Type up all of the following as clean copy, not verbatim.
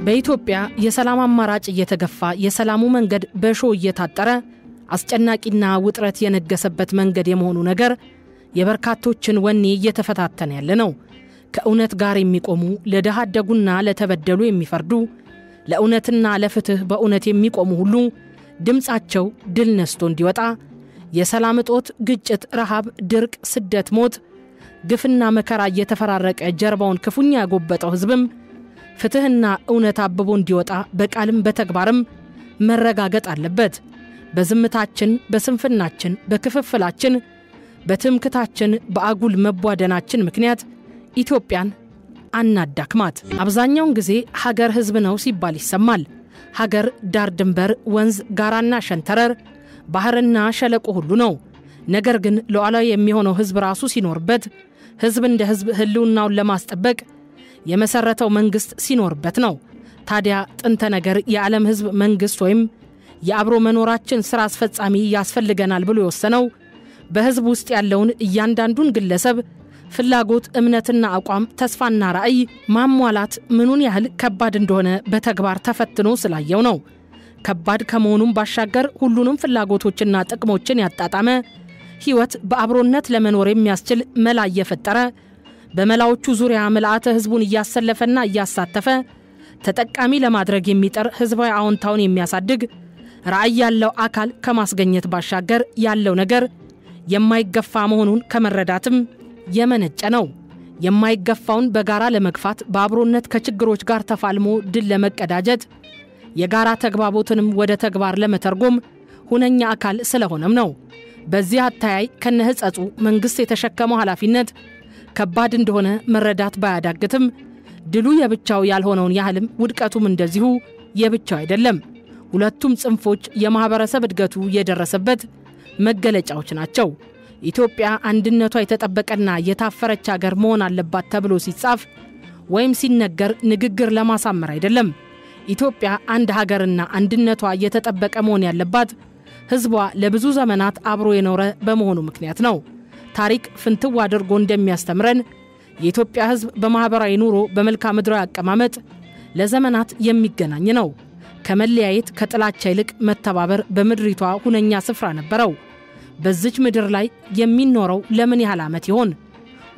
በኢትዮጵያ የሰላም አማራጭ እየተገፋ የሰላሙ መንገድ በሾ እየታጠረ አስጨናቂና ውጥረት የነገሰበት መንገድ የመሆኑ ነገር የበርካቶችን ወኔ እየተፈታተነ ያለ ነው። ከእውነት ጋር የሚቆሙ ለደሃ አደጉና ለተበደሉ የሚፈርዱ ለእውነትና ለፍትህ በእውነት የሚቆሙ ሁሉ ድምጻቸው ድል ነስቶ እንዲወጣ የሰላም እጦት፣ ግጭት፣ ረሃብ፣ ድርቅ፣ ስደት፣ ሞት፣ ግፍና መከራ እየተፈራረቀ ጀርባውን ክፉኛ ያጎበጠው ህዝብም ፍትህና እውነት አብቦ እንዲወጣ በቃልም በተግባርም መረጋገጥ አለበት። በዝምታችን፣ በስንፍናችን፣ በክፍፍላችን፣ በትምክታችን፣ በአጉል መቧደናችን ምክንያት ኢትዮጵያን አናዳክማት። አብዛኛውን ጊዜ ሀገር ህዝብ ነው ሲባል ይሰማል። ሀገር ዳር ድንበር፣ ወንዝ፣ ጋራና ሸንተረር፣ ባህርና ሸለቆ ሁሉ ነው። ነገር ግን ሉዓላዊ የሚሆነው ህዝብ ራሱ ሲኖርበት፣ ህዝብ እንደ ህዝብ ህልውናውን ለማስጠበቅ የመሰረተው መንግስት ሲኖርበት ነው። ታዲያ ጥንተ ነገር የዓለም ህዝብ መንግስት ወይም የአብሮ መኖራችን ስራ አስፈጻሚ ያስፈልገናል ብሎ የወሰነው በህዝብ ውስጥ ያለውን እያንዳንዱን ግለሰብ ፍላጎት፣ እምነትና አቋም፣ ተስፋና ራዕይ ማሟላት ምኑን ያህል ከባድ እንደሆነ በተግባር ተፈትኖ ስላየው ነው። ከባድ ከመሆኑም ባሻገር ሁሉንም ፍላጎቶችና ጥቅሞችን ያጣጣመ ህይወት በአብሮነት ለመኖር የሚያስችል መላ እየፈጠረ በመላዎቹ ዙሪያ መልአተ ህዝቡን እያሰለፈና እያሳተፈ ተጠቃሚ ለማድረግ የሚጠር ህዝባዊ አዎንታውን የሚያሳድግ ራዕይ ያለው አካል ከማስገኘት ባሻገር ያለው ነገር የማይገፋ መሆኑን ከመረዳትም የመነጨ ነው። የማይገፋውን በጋራ ለመግፋት በአብሮነት ከችግሮች ጋር ተፋልሞ ድል ለመቀዳጀት የጋራ ተግባቦትንም ወደ ተግባር ለመተርጎም ሁነኛ አካል ስለሆነም ነው። በዚህ አታያይ ከነህጸጹ መንግስት የተሸከመው ኃላፊነት ከባድ እንደሆነ መረዳት ባያዳግትም ድሉ የብቻው ያልሆነውን ያህልም ውድቀቱም እንደዚሁ የብቻው አይደለም። ሁለቱም ጽንፎች የማህበረሰብ እድገቱ የደረሰበት መገለጫዎች ናቸው። ኢትዮጵያ አንድነቷ የተጠበቀና የታፈረች ሀገር መሆን አለባት ተብሎ ሲጻፍ ወይም ሲነገር ንግግር ለማሳመር አይደለም። ኢትዮጵያ አንድ ሀገርና አንድነቷ የተጠበቀ መሆን ያለባት ህዝቧ ለብዙ ዘመናት አብሮ የኖረ በመሆኑ ምክንያት ነው። ታሪክ ፍንትው አድርጎ እንደሚያስተምረን የኢትዮጵያ ህዝብ በማህበራዊ ኑሮ በመልክዓ ምድራዊ አቀማመጥ ለዘመናት የሚገናኝ ነው። ከመለያየት ከጥላቻ ይልቅ መተባበር በምድሪቷ ሁነኛ ስፍራ ነበረው። በዚች ምድር ላይ የሚኖረው ለምን ያህል ዓመት ይሆን?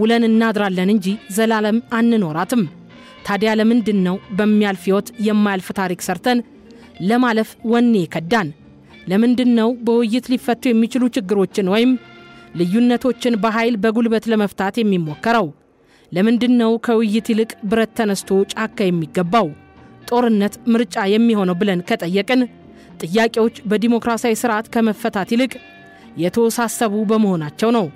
ውለን እናድራለን እንጂ ዘላለም አንኖራትም። ታዲያ ለምንድነው በሚያልፍ ህይወት የማያልፍ ታሪክ ሰርተን ለማለፍ ወኔ ከዳን? ለምንድነው በውይይት ሊፈቱ የሚችሉ ችግሮችን ወይም ልዩነቶችን በኃይል በጉልበት ለመፍታት የሚሞከረው? ለምንድነው ከውይይት ይልቅ ብረት ተነስቶ ጫካ የሚገባው? ጦርነት ምርጫ የሚሆነው ብለን ከጠየቅን ጥያቄዎች በዲሞክራሲያዊ ስርዓት ከመፈታት ይልቅ የተወሳሰቡ በመሆናቸው ነው።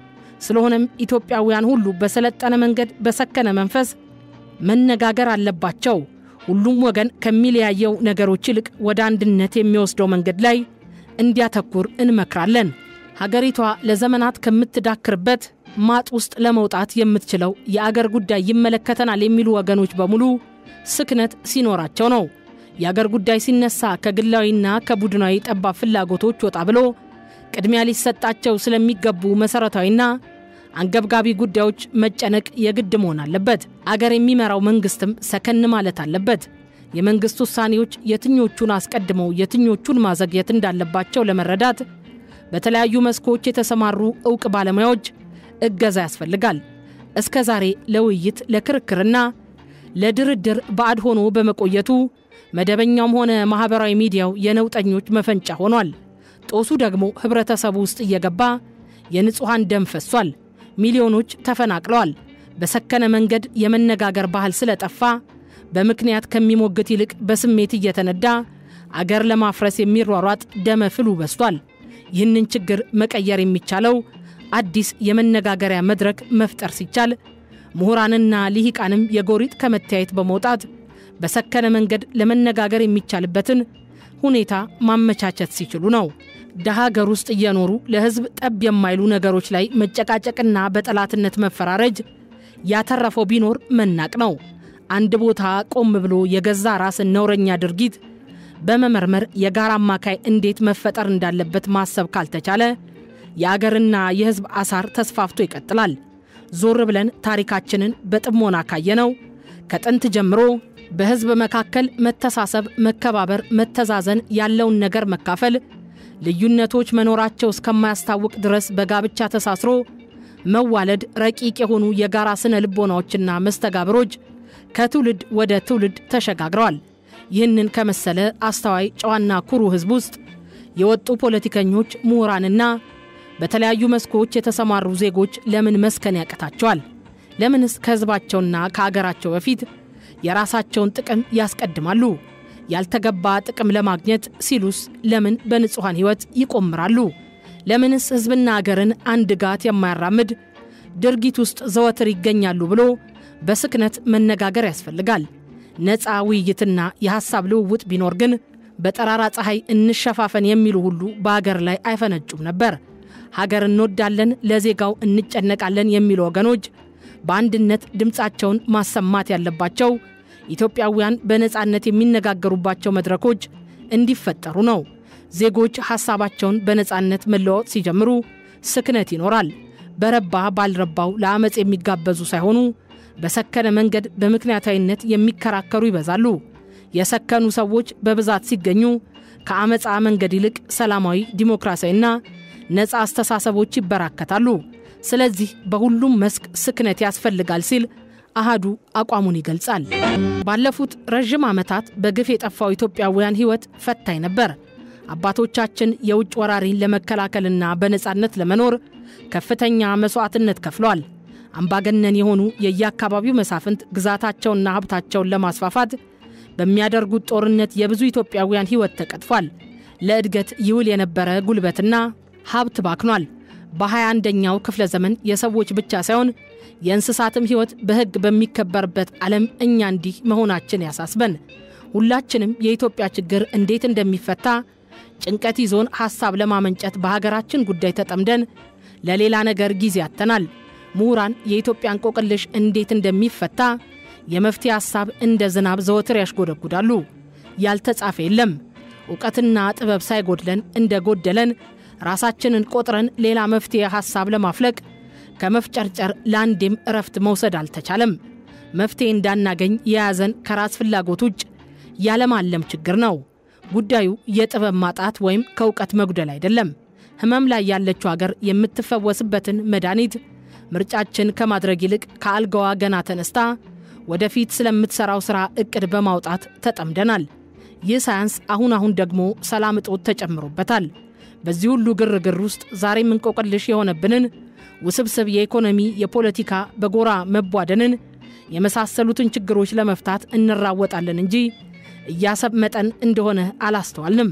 ስለሆነም ኢትዮጵያውያን ሁሉ በሰለጠነ መንገድ በሰከነ መንፈስ መነጋገር አለባቸው። ሁሉም ወገን ከሚለያየው ነገሮች ይልቅ ወደ አንድነት የሚወስደው መንገድ ላይ እንዲያተኩር እንመክራለን። ሀገሪቷ ለዘመናት ከምትዳክርበት ማጥ ውስጥ ለመውጣት የምትችለው የአገር ጉዳይ ይመለከተናል የሚሉ ወገኖች በሙሉ ስክነት ሲኖራቸው ነው። የአገር ጉዳይ ሲነሳ ከግላዊና ከቡድናዊ ጠባብ ፍላጎቶች ወጣ ብሎ ቅድሚያ ሊሰጣቸው ስለሚገቡ መሰረታዊና አንገብጋቢ ጉዳዮች መጨነቅ የግድ መሆን አለበት። አገር የሚመራው መንግስትም ሰከን ማለት አለበት። የመንግስት ውሳኔዎች የትኞቹን አስቀድመው የትኞቹን ማዘግየት እንዳለባቸው ለመረዳት በተለያዩ መስኮች የተሰማሩ ዕውቅ ባለሙያዎች እገዛ ያስፈልጋል። እስከ ዛሬ ለውይይት ለክርክርና ለድርድር ባዕድ ሆኖ በመቆየቱ መደበኛውም ሆነ ማህበራዊ ሚዲያው የነውጠኞች መፈንጫ ሆኗል። ጦሱ ደግሞ ህብረተሰቡ ውስጥ እየገባ የንጹሃን ደም ፈሷል። ሚሊዮኖች ተፈናቅለዋል። በሰከነ መንገድ የመነጋገር ባህል ስለጠፋ በምክንያት ከሚሞግት ይልቅ በስሜት እየተነዳ አገር ለማፍረስ የሚሯሯጥ ደመ ፍሉ በስቷል። ይህንን ችግር መቀየር የሚቻለው አዲስ የመነጋገሪያ መድረክ መፍጠር ሲቻል ምሁራንና ሊሂቃንም የጎሪጥ ከመታየት በመውጣት በሰከነ መንገድ ለመነጋገር የሚቻልበትን ሁኔታ ማመቻቸት ሲችሉ ነው። ደሃ ሀገር ውስጥ እየኖሩ ለህዝብ ጠብ የማይሉ ነገሮች ላይ መጨቃጨቅና በጠላትነት መፈራረጅ ያተረፈው ቢኖር መናቅ ነው። አንድ ቦታ ቆም ብሎ የገዛ ራስን ነውረኛ ድርጊት በመመርመር የጋራ አማካይ እንዴት መፈጠር እንዳለበት ማሰብ ካልተቻለ የአገርና የህዝብ አሳር ተስፋፍቶ ይቀጥላል። ዞር ብለን ታሪካችንን በጥሞና ካየነው ከጥንት ጀምሮ በህዝብ መካከል መተሳሰብ፣ መከባበር፣ መተዛዘን ያለውን ነገር መካፈል ልዩነቶች መኖራቸው እስከማያስታውቅ ድረስ በጋብቻ ተሳስሮ መዋለድ ረቂቅ የሆኑ የጋራ ስነ ልቦናዎችና መስተጋብሮች ከትውልድ ወደ ትውልድ ተሸጋግረዋል። ይህንን ከመሰለ አስተዋይ ጨዋና ኩሩ ህዝብ ውስጥ የወጡ ፖለቲከኞች፣ ምሁራንና በተለያዩ መስኮች የተሰማሩ ዜጎች ለምን መስከን ያቀታቸዋል? ለምንስ ከህዝባቸውና ከአገራቸው በፊት የራሳቸውን ጥቅም ያስቀድማሉ? ያልተገባ ጥቅም ለማግኘት ሲሉስ ለምን በንጹሃን ህይወት ይቆምራሉ? ለምንስ ህዝብና አገርን አንድ ጋት የማያራምድ ድርጊት ውስጥ ዘወትር ይገኛሉ ብሎ በስክነት መነጋገር ያስፈልጋል። ነፃ ውይይትና የሐሳብ ልውውጥ ቢኖር ግን በጠራራ ፀሐይ እንሸፋፈን የሚሉ ሁሉ በአገር ላይ አይፈነጩም ነበር። ሀገር እንወዳለን፣ ለዜጋው እንጨነቃለን የሚሉ ወገኖች በአንድነት ድምጻቸውን ማሰማት ያለባቸው ኢትዮጵያውያን በነፃነት የሚነጋገሩባቸው መድረኮች እንዲፈጠሩ ነው። ዜጎች ሐሳባቸውን በነፃነት መለዋወጥ ሲጀምሩ ስክነት ይኖራል። በረባ ባልረባው ለአመጽ የሚጋበዙ ሳይሆኑ በሰከነ መንገድ በምክንያታዊነት የሚከራከሩ ይበዛሉ። የሰከኑ ሰዎች በብዛት ሲገኙ ከአመጻ መንገድ ይልቅ ሰላማዊ ዲሞክራሲያዊና ነፃ አስተሳሰቦች ይበራከታሉ። ስለዚህ በሁሉም መስክ ስክነት ያስፈልጋል ሲል አሃዱ አቋሙን ይገልጻል። ባለፉት ረጅም ዓመታት በግፍ የጠፋው ኢትዮጵያውያን ህይወት ፈታኝ ነበር። አባቶቻችን የውጭ ወራሪን ለመከላከልና በነፃነት ለመኖር ከፍተኛ መስዋዕትነት ከፍለዋል። አምባገነን የሆኑ የየአካባቢው መሳፍንት ግዛታቸውና ሀብታቸውን ለማስፋፋት በሚያደርጉት ጦርነት የብዙ ኢትዮጵያውያን ህይወት ተቀጥፏል። ለእድገት ይውል የነበረ ጉልበትና ሀብት ባክኗል። በ21ኛው ክፍለ ዘመን የሰዎች ብቻ ሳይሆን የእንስሳትም ህይወት በህግ በሚከበርበት ዓለም እኛ እንዲህ መሆናችን ያሳስበን። ሁላችንም የኢትዮጵያ ችግር እንዴት እንደሚፈታ ጭንቀት ይዞን ሐሳብ ለማመንጨት በሀገራችን ጉዳይ ተጠምደን ለሌላ ነገር ጊዜ አጥተናል። ምሁራን የኢትዮጵያን ቆቅልሽ እንዴት እንደሚፈታ የመፍትሄ ሐሳብ እንደ ዝናብ ዘወትር ያሽጎደጉዳሉ። ያልተጻፈ የለም። ዕውቀትና ጥበብ ሳይጎድለን እንደጎደለን ራሳችንን ቆጥረን ሌላ መፍትሄ ሐሳብ ለማፍለቅ ከመፍጨርጨር ላንዴም እረፍት መውሰድ አልተቻለም። መፍትሄ እንዳናገኝ የያዘን ከራስ ፍላጎት ውጭ ያለማለም ችግር ነው። ጉዳዩ የጥበብ ማጣት ወይም ከዕውቀት መጉደል አይደለም። ህመም ላይ ያለችው ሀገር የምትፈወስበትን መድኃኒት ምርጫችን ከማድረግ ይልቅ ከአልጋዋ ገና ተነስታ ወደፊት ስለምትሰራው ሥራ እቅድ በማውጣት ተጠምደናል። ይህ ሳያንስ አሁን ደግሞ ሰላም እጦት ተጨምሮበታል። በዚህ ሁሉ ግርግር ውስጥ ዛሬም እንቆቅልሽ የሆነብንን ውስብስብ የኢኮኖሚ፣ የፖለቲካ በጎራ መቧደንን የመሳሰሉትን ችግሮች ለመፍታት እንራወጣለን እንጂ እያሰመጠን እንደሆነ አላስተዋልንም።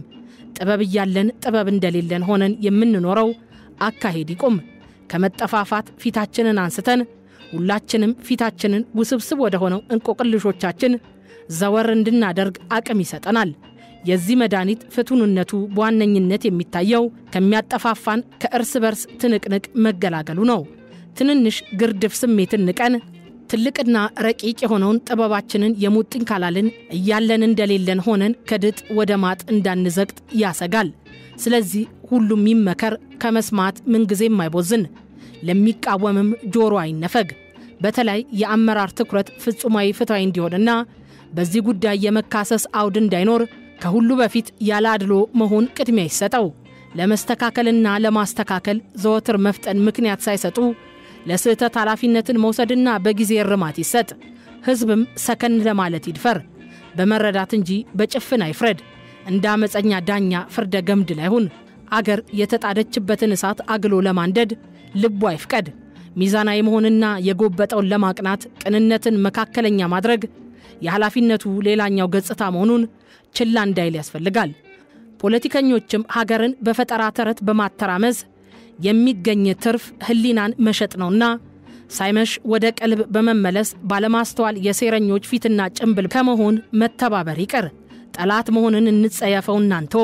ጥበብ እያለን ጥበብ እንደሌለን ሆነን የምንኖረው አካሄድ ይቆም። ከመጠፋፋት ፊታችንን አንስተን ሁላችንም ፊታችንን ውስብስብ ወደ ሆነው እንቆቅልሾቻችን ዘወር እንድናደርግ አቅም ይሰጠናል። የዚህ መድኃኒት ፍቱንነቱ በዋነኝነት የሚታየው ከሚያጠፋፋን ከእርስ በርስ ትንቅንቅ መገላገሉ ነው። ትንንሽ ግርድፍ ስሜትን ንቀን ትልቅና ረቂቅ የሆነውን ጥበባችንን የሙጥኝ ካላልን እያለን እንደሌለን ሆነን ከድጥ ወደ ማጥ እንዳንዘግጥ ያሰጋል። ስለዚህ ሁሉም ይመከር፣ ከመስማት ምንጊዜም አይቦዝን፣ ለሚቃወምም ጆሮ አይነፈግ። በተለይ የአመራር ትኩረት ፍጹማዊ ፍትሃዊ እንዲሆንና በዚህ ጉዳይ የመካሰስ አውድ እንዳይኖር ከሁሉ በፊት ያለ አድሎ መሆን ቅድሚያ ይሰጠው። ለመስተካከልና ለማስተካከል ዘወትር መፍጠን ምክንያት ሳይሰጡ ለስህተት ኃላፊነትን መውሰድና በጊዜ እርማት ይሰጥ። ህዝብም ሰከን ለማለት ይድፈር። በመረዳት እንጂ በጭፍን አይፍረድ። እንደ አመፀኛ ዳኛ ፍርደ ገምድል አይሁን። አገር የተጣደችበትን እሳት አግሎ ለማንደድ ልቡ አይፍቀድ። ሚዛናዊ መሆንና የጎበጠውን ለማቅናት ቅንነትን መካከለኛ ማድረግ የኃላፊነቱ ሌላኛው ገጽታ መሆኑን ችላ እንዳይል ያስፈልጋል። ፖለቲከኞችም ሀገርን በፈጠራ ተረት በማተራመስ የሚገኝ ትርፍ ህሊናን መሸጥ ነውና ሳይመሽ ወደ ቀልብ በመመለስ ባለማስተዋል የሴረኞች ፊትና ጭምብል ከመሆን መተባበር ይቀር። ጠላት መሆንን እንጸየፈው እናንተ።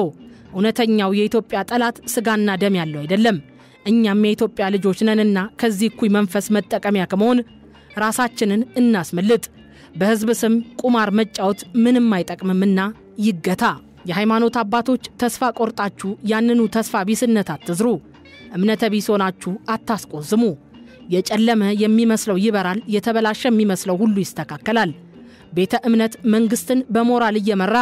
እውነተኛው የኢትዮጵያ ጠላት ስጋና ደም ያለው አይደለም። እኛም የኢትዮጵያ ልጆች ነንና ከዚህ እኩይ መንፈስ መጠቀሚያ ከመሆን ራሳችንን እናስመልጥ። በህዝብ ስም ቁማር መጫወት ምንም አይጠቅምምና ይገታ። የሃይማኖት አባቶች ተስፋ ቆርጣችሁ ያንኑ ተስፋ ቢስነት አትዝሩ። እምነተ ቢሶናችሁ አታስቆዝሙ። የጨለመ የሚመስለው ይበራል፣ የተበላሸ የሚመስለው ሁሉ ይስተካከላል። ቤተ እምነት መንግስትን በሞራል እየመራ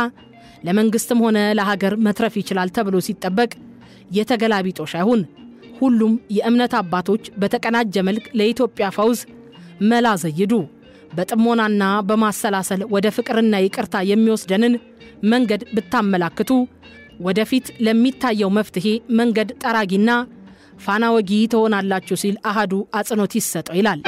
ለመንግስትም ሆነ ለሀገር መትረፍ ይችላል ተብሎ ሲጠበቅ የተገላቢጦሽ አይሁን። ሁሉም የእምነት አባቶች በተቀናጀ መልክ ለኢትዮጵያ ፈውስ መላ ዘይዱ። በጥሞናና በማሰላሰል ወደ ፍቅርና ይቅርታ የሚወስደንን መንገድ ብታመላክቱ ወደፊት ለሚታየው መፍትሄ መንገድ ጠራጊና ፋና ወጊ ትሆናላችሁ ሲል አሃዱ አጽንኦት ይሰጠው ይላል።